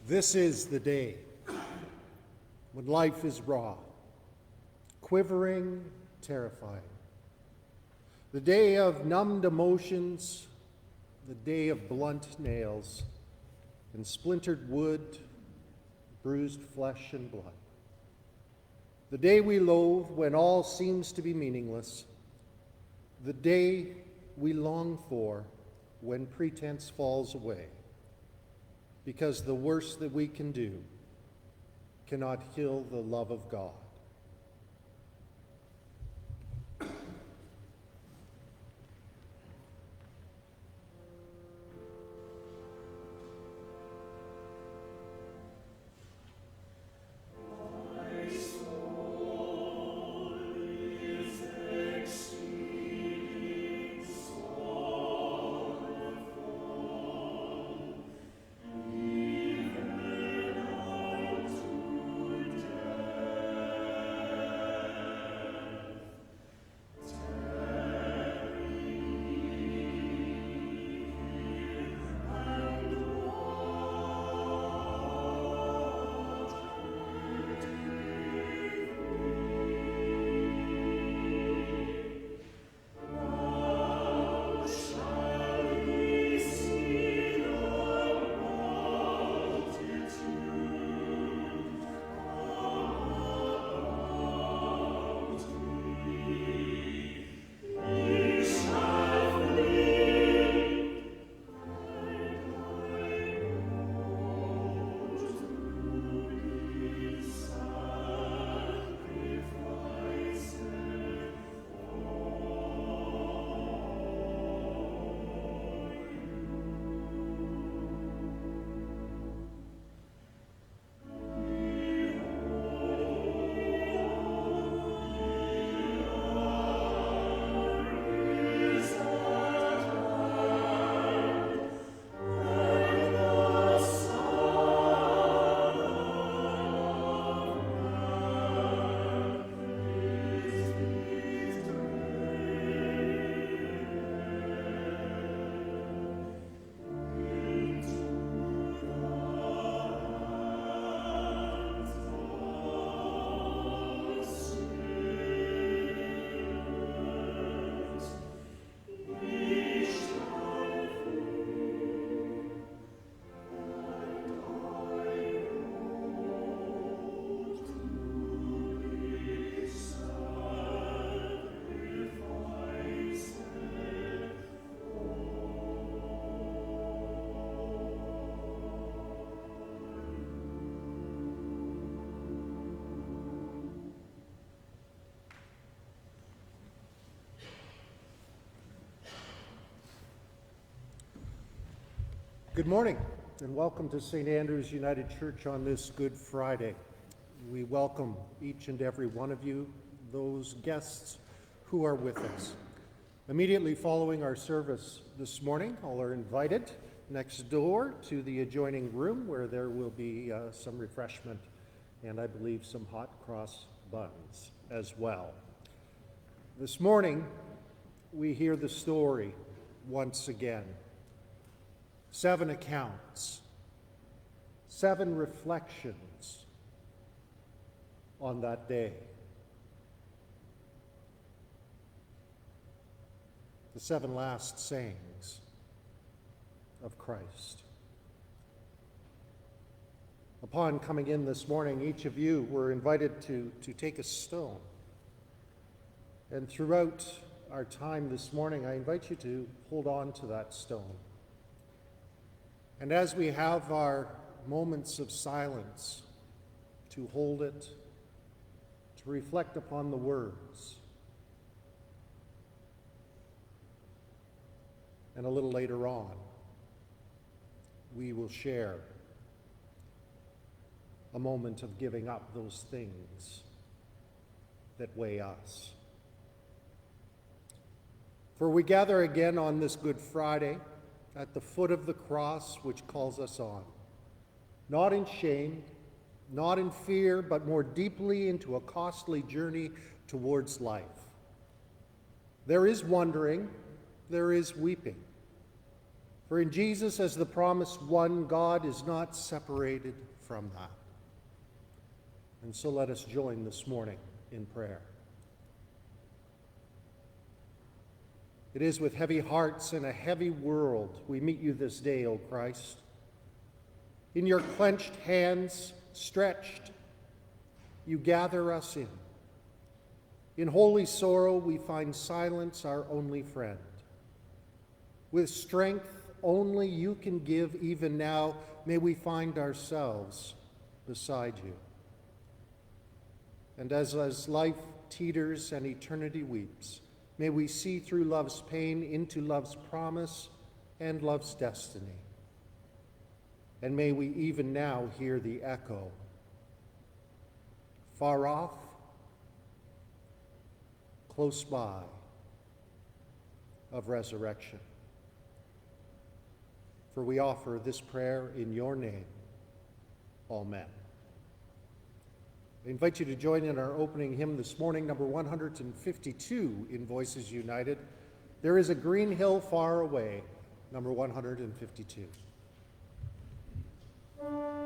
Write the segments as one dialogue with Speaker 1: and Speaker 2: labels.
Speaker 1: This is the day when life is raw, quivering, terrifying. The day of numbed emotions, the day of blunt nails and splintered wood, bruised flesh and blood. The day we loathe when all seems to be meaningless. The day we long for when pretense falls away. Because the worst that we can do cannot heal the love of God. Good morning and welcome to St. Andrew's United Church on this Good Friday. We welcome each and every one of you, those guests who are with us. Immediately following our service this morning, all are invited next door to the adjoining room where there will be some refreshment and I believe some hot cross buns as well. This morning, we hear the story once again. 7 accounts, 7 reflections on that day. The 7 last sayings of Christ. Upon coming in this morning, each of you were invited to take a stone. And throughout our time this morning, I invite you to hold on to that stone. And as we have our moments of silence, to hold it, to reflect upon the words. And a little later on, we will share a moment of giving up those things that weigh us. For we gather again on this Good Friday at the foot of the cross which calls us on, not in shame, not in fear, but more deeply into a costly journey towards life. There is wondering, there is weeping. For in Jesus, as the promised one, God is not separated from that. And so let us join this morning in prayer. It is with heavy hearts and a heavy world we meet you this day, O Christ. In your clenched hands, stretched, you gather us in. In holy sorrow, we find silence our only friend. With strength only you can give, even now, may we find ourselves beside you. And as life teeters and eternity weeps, may we see through love's pain into love's promise and love's destiny. And may we even now hear the echo, far off, close by, of resurrection. For we offer this prayer in your name. Amen. I invite you to join in our opening hymn this morning, number 152 in Voices United. There is a green hill far away, number 152.
Speaker 2: Away.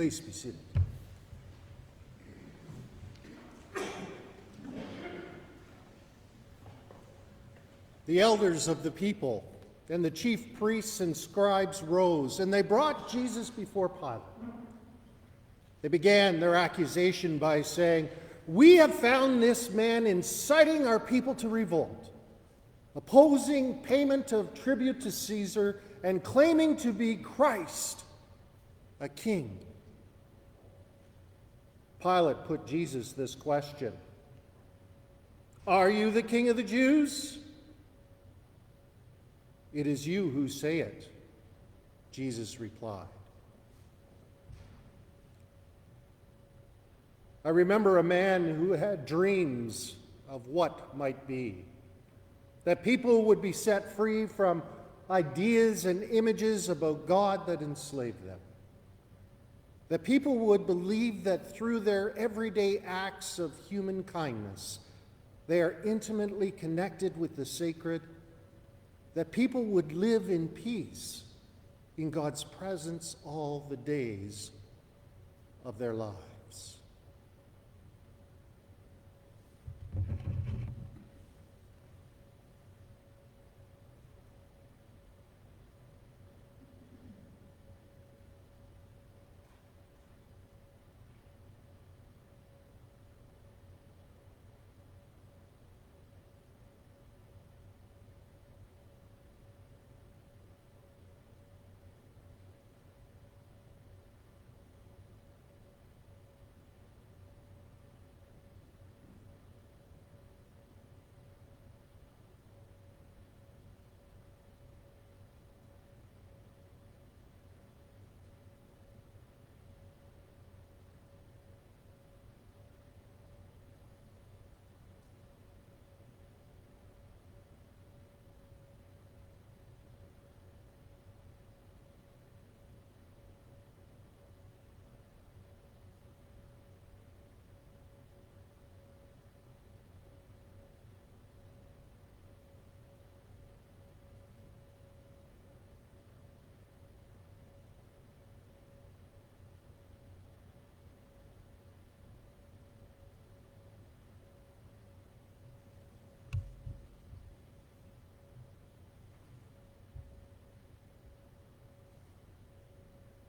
Speaker 1: Please be seated. The elders of the people and the chief priests and scribes rose, and they brought Jesus before Pilate. They began their accusation by saying, "We have found this man inciting our people to revolt, opposing payment of tribute to Caesar, and claiming to be Christ, a king." Pilate put Jesus this question, "Are you the king of the Jews?" "It is you who say it," Jesus replied. I remember a man who had dreams of what might be, that people would be set free from ideas and images about God that enslaved them, that people would believe that through their everyday acts of human kindness, they are intimately connected with the sacred, that people would live in peace in God's presence all the days of their lives.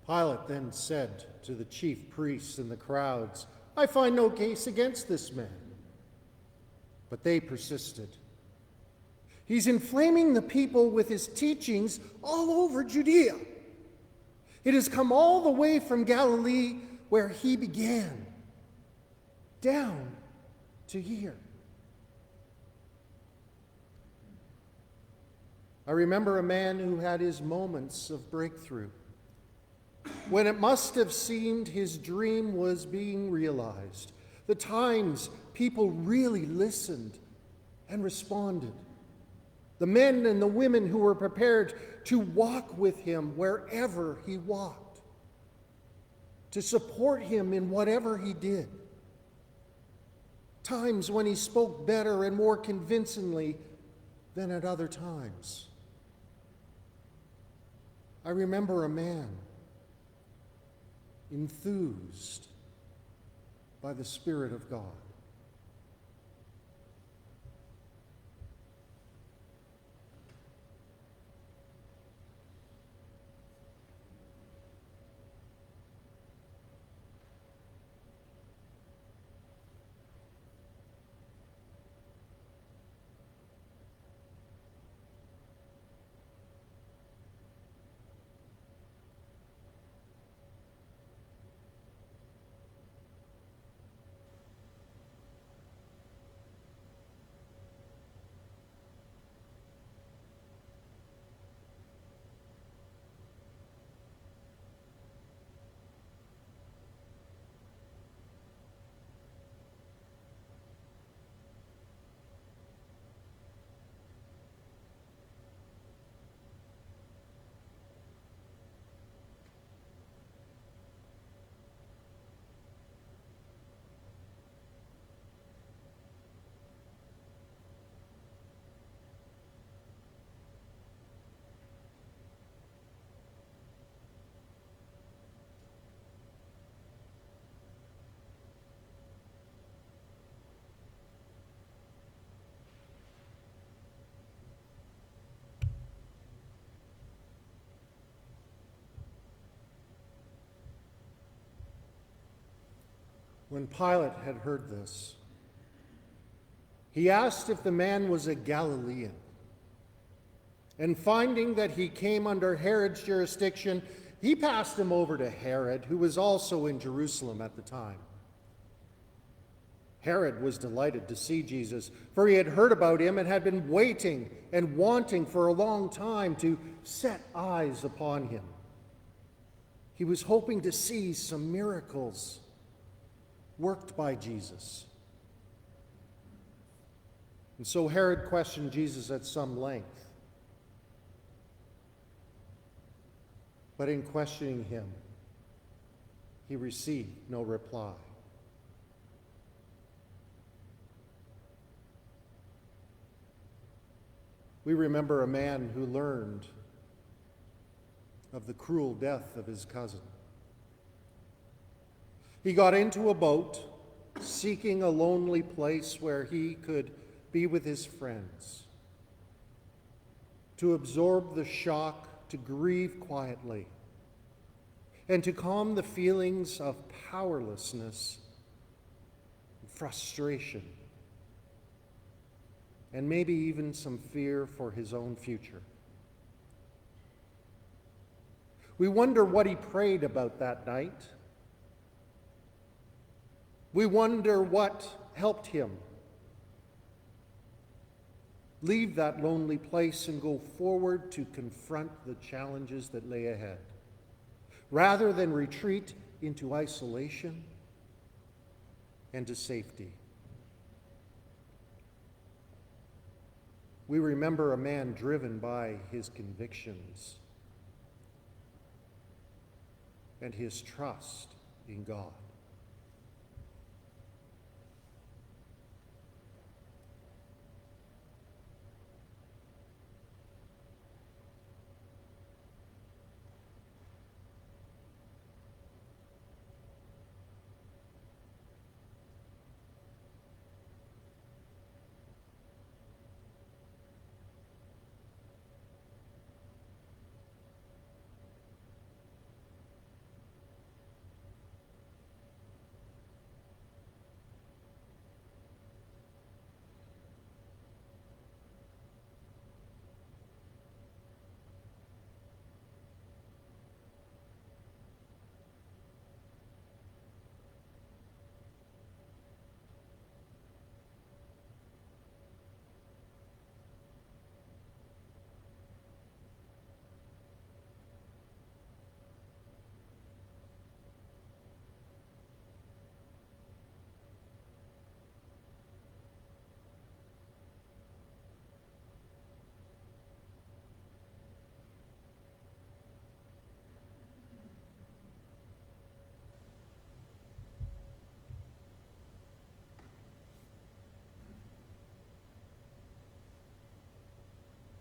Speaker 1: Pilate then said to the chief priests and the crowds, "I find no case against this man." But they persisted. "He's inflaming the people with his teachings all over Judea. It has come all the way from Galilee, where he began, down to here." I remember a man who had his moments of breakthrough, when it must have seemed his dream was being realized, the times people really listened and responded, the men and the women who were prepared to walk with him wherever he walked, to support him in whatever he did, times when he spoke better and more convincingly than at other times. I remember a man enthused by the Spirit of God. When Pilate had heard this, he asked if the man was a Galilean. And finding that he came under Herod's jurisdiction, he passed him over to Herod, who was also in Jerusalem at the time. Herod was delighted to see Jesus, for he had heard about him and had been waiting and wanting for a long time to set eyes upon him. He was hoping to see some miracles worked by Jesus. And so Herod questioned Jesus at some length. But in questioning him, he received no reply. We remember a man who learned of the cruel death of his cousin. He got into a boat, seeking a lonely place where he could be with his friends, to absorb the shock, to grieve quietly, and to calm the feelings of powerlessness and frustration, and maybe even some fear for his own future. We wonder what he prayed about that night. We wonder what helped him leave that lonely place and go forward to confront the challenges that lay ahead, rather than retreat into isolation and to safety. We remember a man driven by his convictions and his trust in God.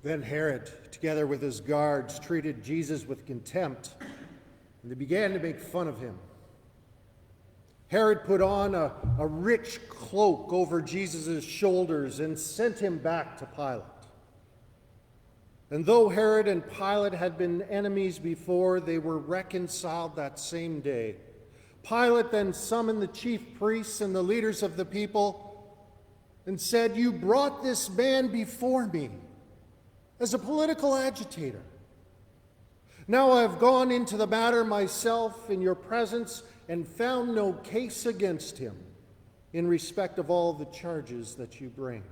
Speaker 1: Then Herod, together with his guards, treated Jesus with contempt, and they began to make fun of him. Herod put on a rich cloak over Jesus' shoulders and sent him back to Pilate. And though Herod and Pilate had been enemies before, they were reconciled that same day. Pilate then summoned the chief priests and the leaders of the people and said, "You brought this man before me as a political agitator. Now I have gone into the matter myself in your presence and found no case against him in respect of all the charges that you bring.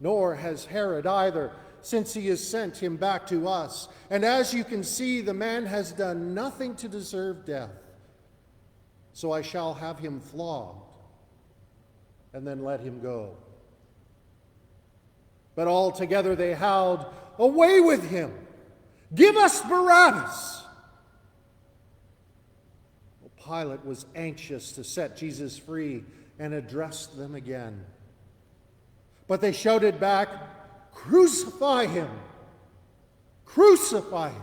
Speaker 1: Nor has Herod either, since he has sent him back to us. And as you can see, the man has done nothing to deserve death. So I shall have him flogged and then let him go." But all together they howled, "Away with him! Give us Barabbas!" Well, Pilate was anxious to set Jesus free and addressed them again. But they shouted back, "Crucify him! Crucify him!"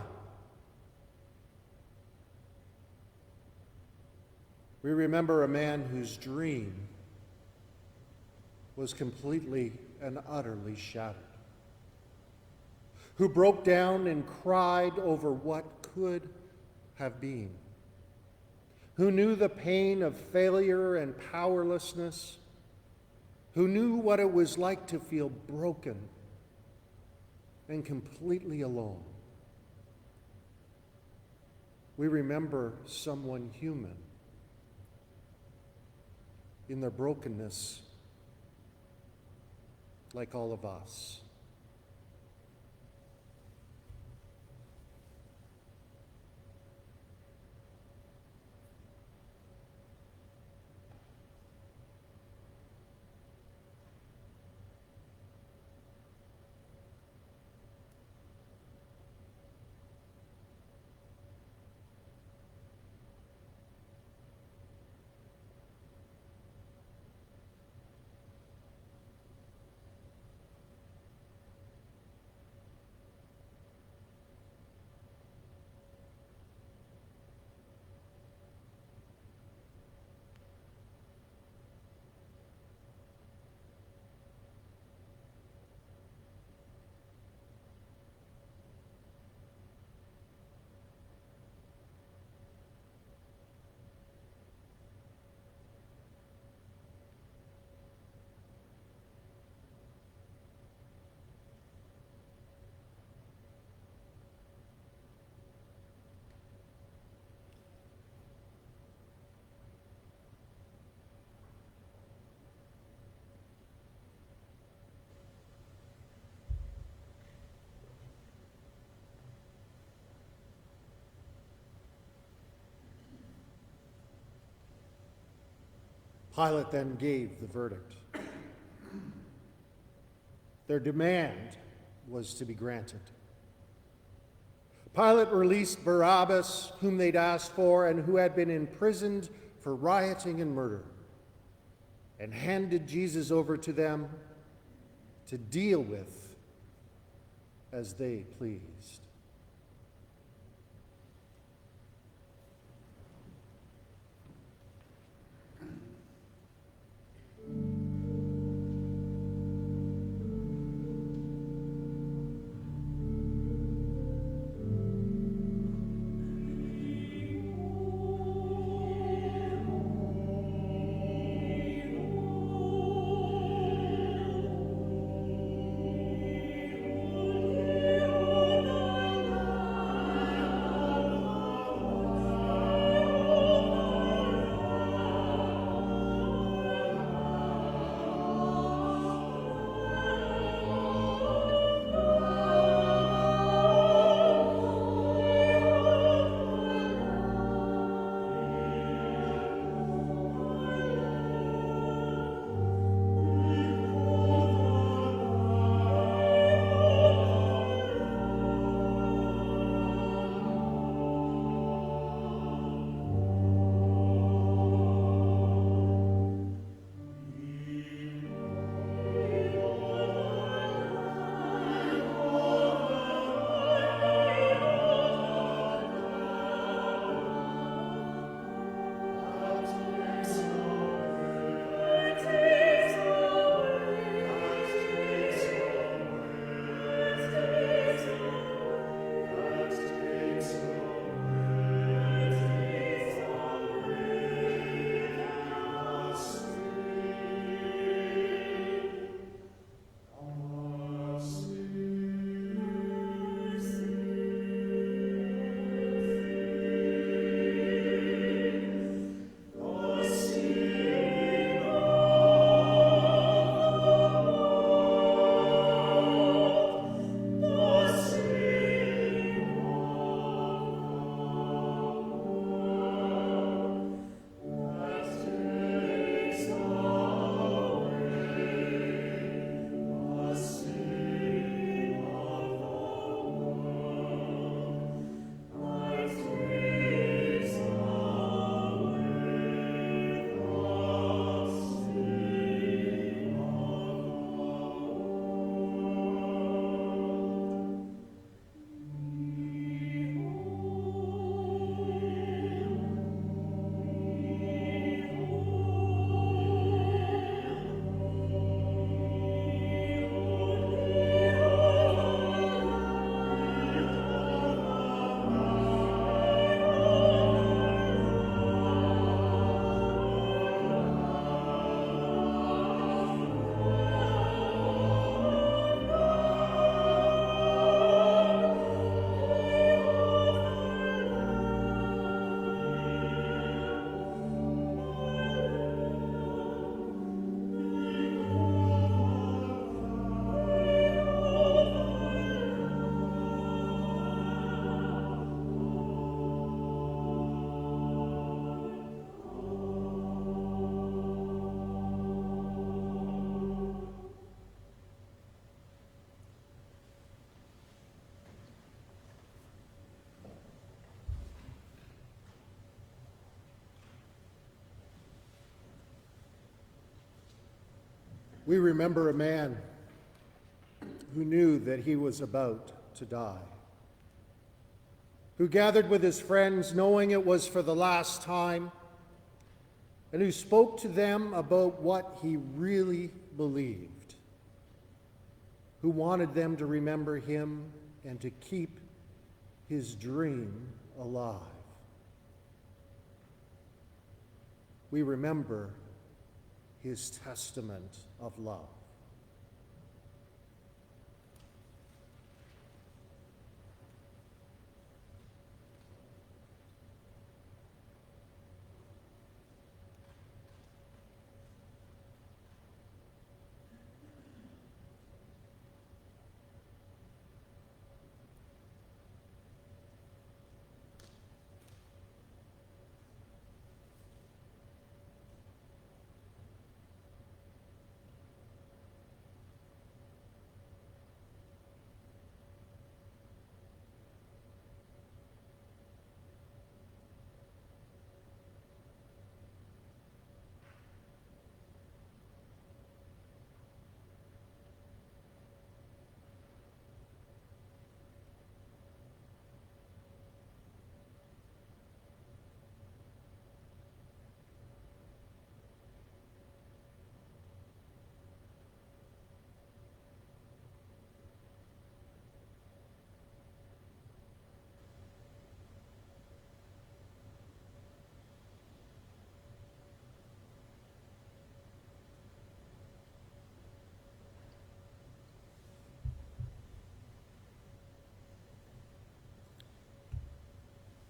Speaker 1: We remember a man whose dream was completely and utterly shattered, who broke down and cried over what could have been, who knew the pain of failure and powerlessness, who knew what it was like to feel broken and completely alone. We remember someone human in their brokenness, like all of us. Pilate then gave the verdict. Their demand was to be granted. Pilate released Barabbas, whom they'd asked for and who had been imprisoned for rioting and murder, and handed Jesus over to them to deal with as they pleased. We remember a man who knew that he was about to die, who gathered with his friends knowing it was for the last time, and who spoke to them about what he really believed, who wanted them to remember him and to keep his dream alive. We remember his testament of love.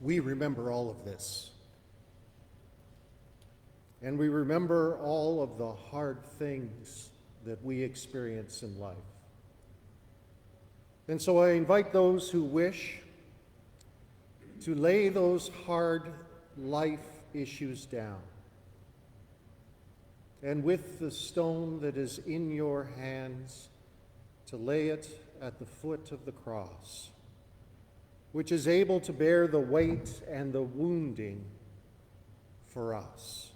Speaker 1: We remember all of this. And we remember all of the hard things that we experience in life. And so I invite those who wish to lay those hard life issues down. And with the stone that is in your hands, to lay it at the foot of the cross, which is able to bear the weight and the wounding for us.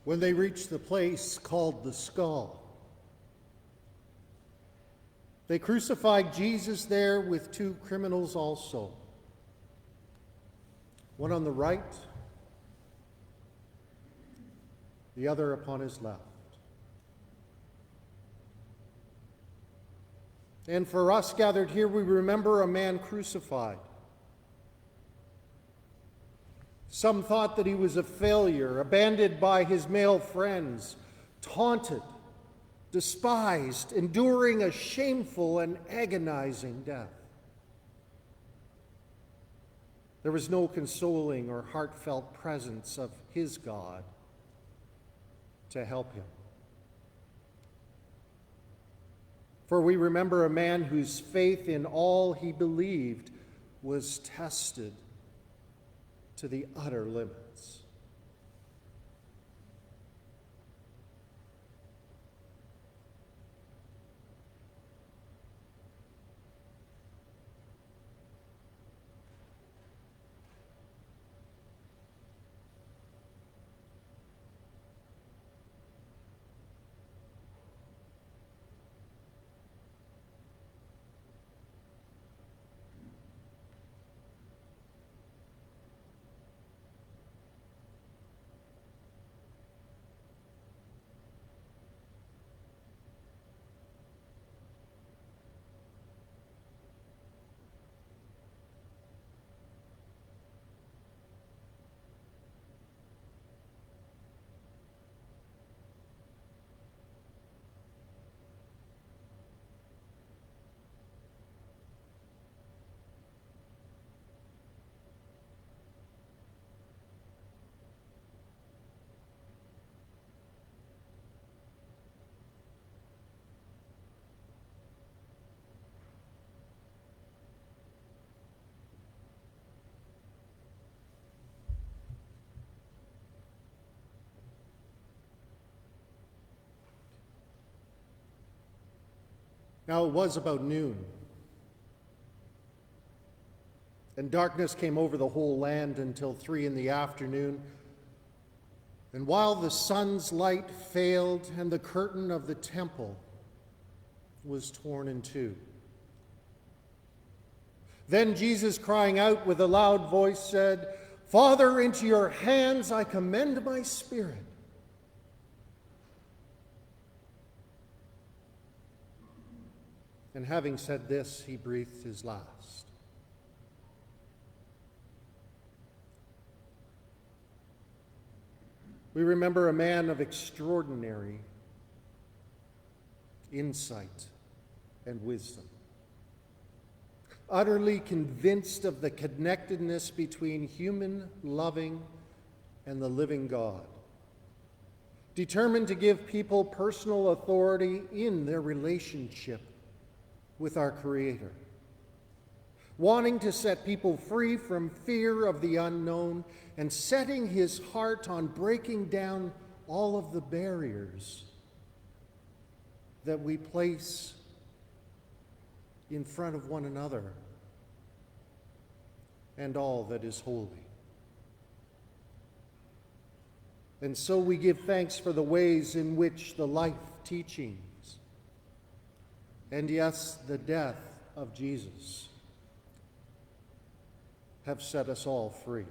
Speaker 1: When they reached the place called the Skull, they crucified Jesus there with two criminals also, one on the right, the other upon his left. And for us gathered here, we remember a man crucified. Some thought that he was a failure, abandoned by his male friends, taunted, despised, enduring a shameful and agonizing death. There was no consoling or heartfelt presence of his God to help him. For we remember a man whose faith in all he believed was tested to the utter limits. Now it was about noon, and darkness came over the whole land until 3 p.m. And while the sun's light failed and the curtain of the temple was torn in two, then Jesus, crying out with a loud voice, said, "Father, into your hands I commend my spirit." And having said this, he breathed his last. We remember a man of extraordinary insight and wisdom, utterly convinced of the connectedness between human loving and the living God, determined to give people personal authority in their relationship with our Creator, wanting to set people free from fear of the unknown and setting his heart on breaking down all of the barriers that we place in front of one another and all that is holy. And so we give thanks for the ways in which the life teachings and yes, the death of Jesus have set us all free.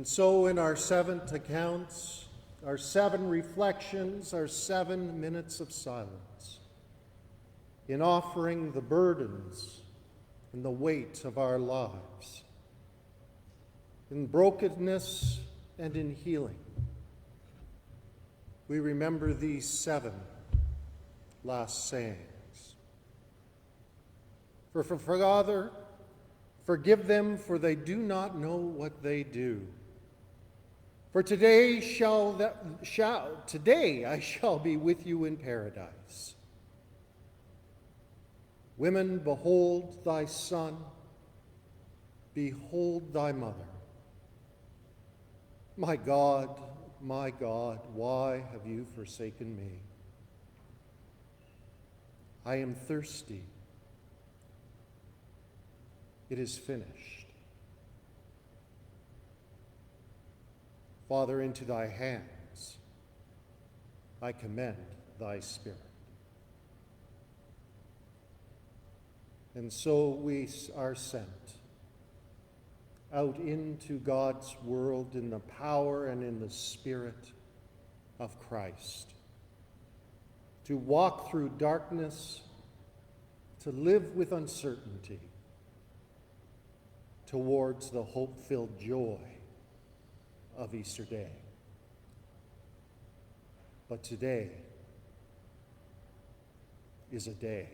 Speaker 1: And so in our 7 accounts, our 7 reflections, our 7 minutes of silence, in offering the burdens and the weight of our lives, in brokenness and in healing, we remember these 7 last sayings. For Father, forgive them, for they do not know what they do. For today I shall be with you in paradise. Women, behold thy son, behold thy mother. My God, why have you forsaken me? I am thirsty. It is finished. Father, into thy hands I commend thy Spirit. And so we are sent out into God's world in the power and in the Spirit of Christ, to walk through darkness, to live with uncertainty, towards the hope-filled joy of Easter Day. But today is a day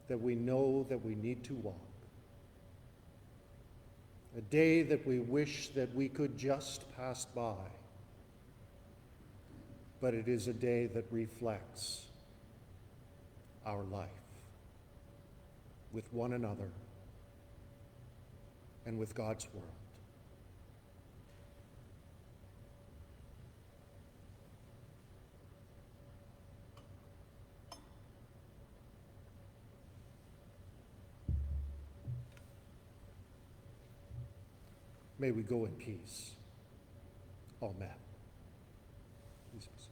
Speaker 1: that we know that we need to walk. A day that we wish that we could just pass by. But it is a day that reflects our life with one another and with God's world. May we go in peace. Amen. Jesus.